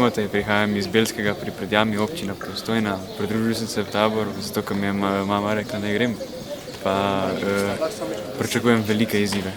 Timotej, prihajam iz Belskega pri Predjami, občina Postojna. Pridružil sem se v tabor, zato ker mi je mama rekla, da grem, pa pričakujem velike izzive.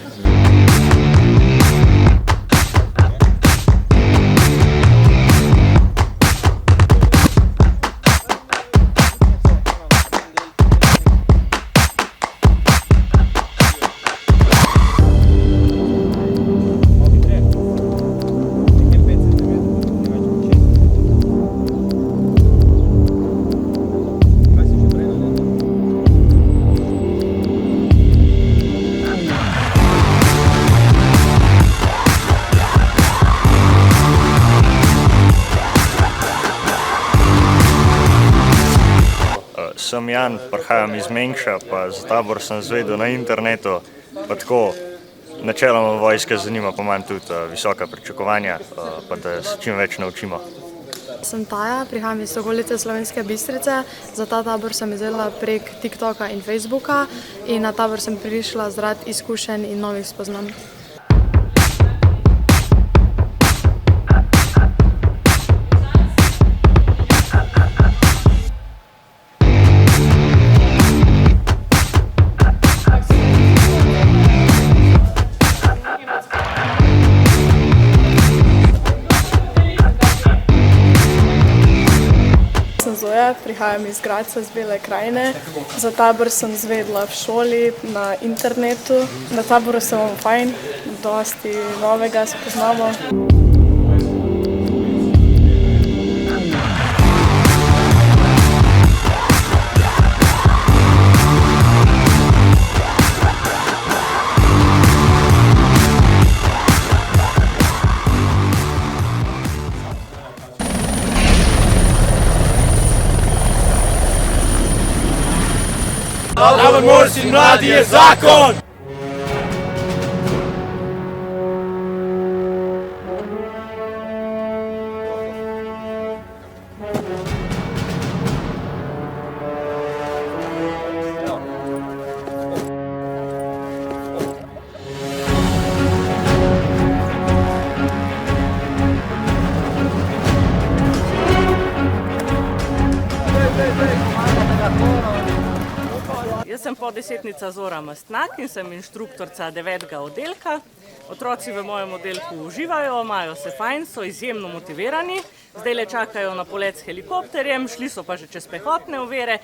Sem Jan, prihajam iz Mengša, pa za tabor sem izvedel na internetu, pa tako načeloma vojske zanima, pa imam tudi visoka pričakovanja, pa da se čim več naučimo. Sem Taja, prihajam iz okolice Slovenske Bistrice. Za ta tabor sem izvedela prek TikToka in Facebooka in na tabor sem prišla zaradi izkušenj in novih spoznanj. Sem Zoja, prihajam iz Gradca, iz Bele krajine. Za tabor sem izvedela v šoli, na internetu. Na taboru se imamo fajn, dosti novega spoznamo. Tabor Mors in mladi je zakon! Jaz sem podesetnica Zora Mastnak in sem inštruktorica 9. oddelka. Otroci v mojem oddelku uživajo, imajo se fajn, so izjemno motivirani. Zdajle čakajo na polet s helikopterjem, šli so pa že čez pehotne ovire.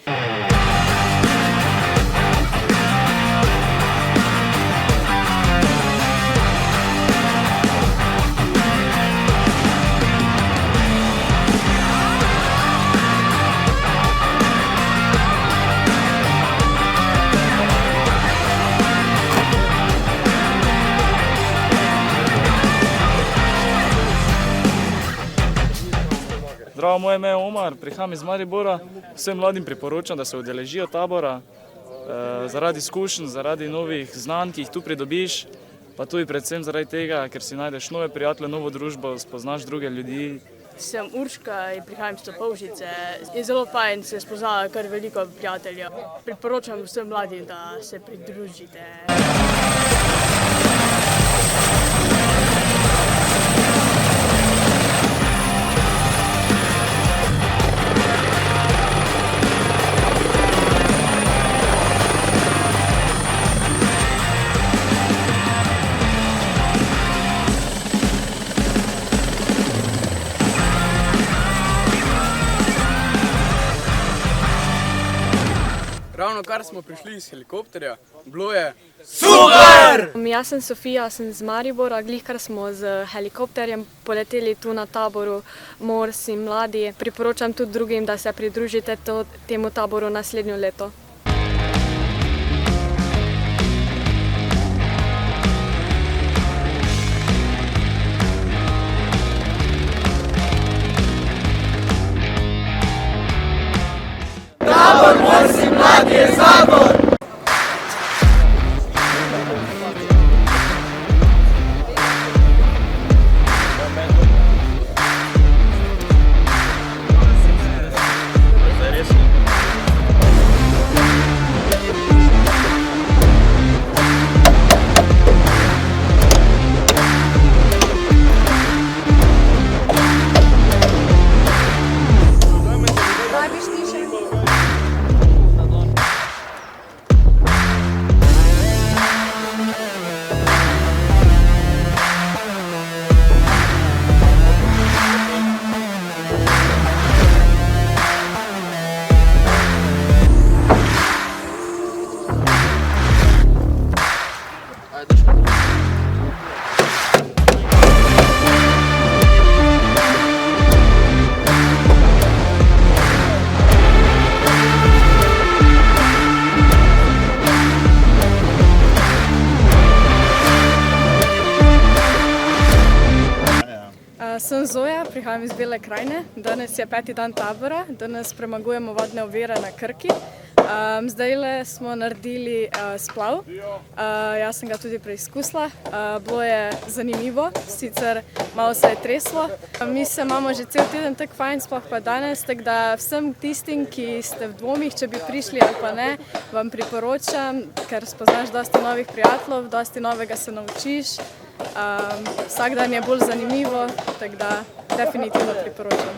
Zdravo, moje ime je Omar, prihajam iz Maribora. Vsem mladim priporočam, da se udeležijo tabora zaradi izkušenj, zaradi novih znanj, ki jih tu pridobiš, pa tudi predvsem zaradi tega, ker si najdeš nove prijatelje, novo družbo, spoznaš druge ljudi. Sem Urška in prihajam iz Topolšice. Je zelo fajn se spoznala kar veliko prijateljev. Priporočam vsem mladim, da se pridružite. Ravno kar smo prišli iz helikopterja, bilo je Super! Jaz sem Sofija, sem iz Maribora, glih kar smo z helikopterjem poleteli tu na taboru Mors in mladi. Priporočam tudi drugim, da se pridružite temu taboru naslednjo leto. Tabor Mors in mladi je zakon! Zoja, prihajam iz Bele krajine. Danes je 5. dan tabora, danes premagujemo vodne ovire na Krki. Zdajle smo naredili splav, jaz sem ga tudi preizkusila. Bilo je zanimivo, sicer malo se je treslo. Mi se imamo že cel teden tako fajn, sploh pa danes, tako da vsem tistim, ki ste v dvomih, če bi prišli ali pa ne, vam priporočam, ker spoznaš dosti novih prijateljev, dosti novega se naučiš. Vsak dan je bolj zanimivo, tako da definitivno priporočam.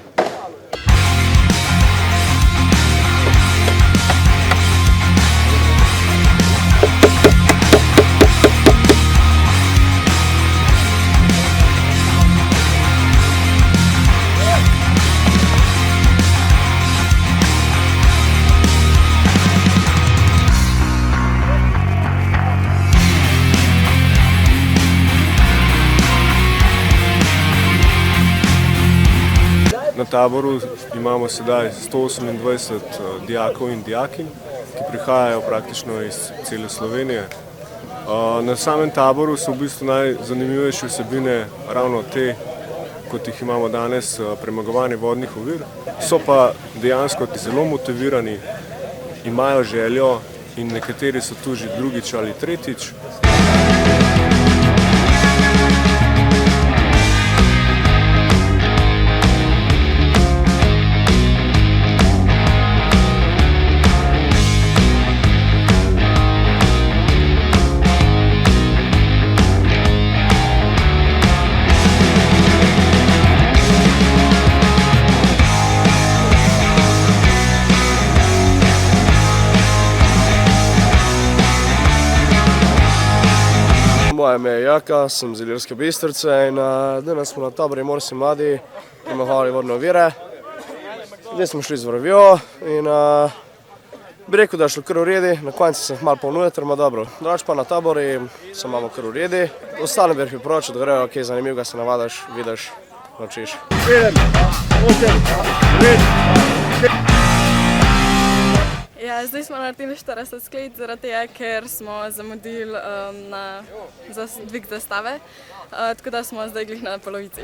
Na taboru imamo sedaj 128 dijakov in dijakinj, ki prihajajo praktično iz cele Slovenije. Na samem taboru so v bistvu najzanimivejše vsebine ravno te, kot jih imamo danes, premagovanje vodnih ovir. So pa dejansko zelo motivirani, imajo željo in nekateri so tu že drugič ali tretjič. Moje ime je Jaka, sem iz Ilirske Bistrice in danes smo na taboru Morsi mladi premagovali vodne ovire. Zdaj smo šli z vrvjo in bi rekel, da je šlo kar v redi, na koncu sem malo polnujeter, ima dobro. Drugače pa na tabori se imamo kar v redi. Ostalim bi priporočil, da grejo kaj zanimivega, se navadaš, vidiš, naučiš. 7, 8, 9, Ja, zdaj smo naredili 40 sklec, zaradi tega, ker smo zamudili za dvig zastave, tako da smo zdaj glih na polovici.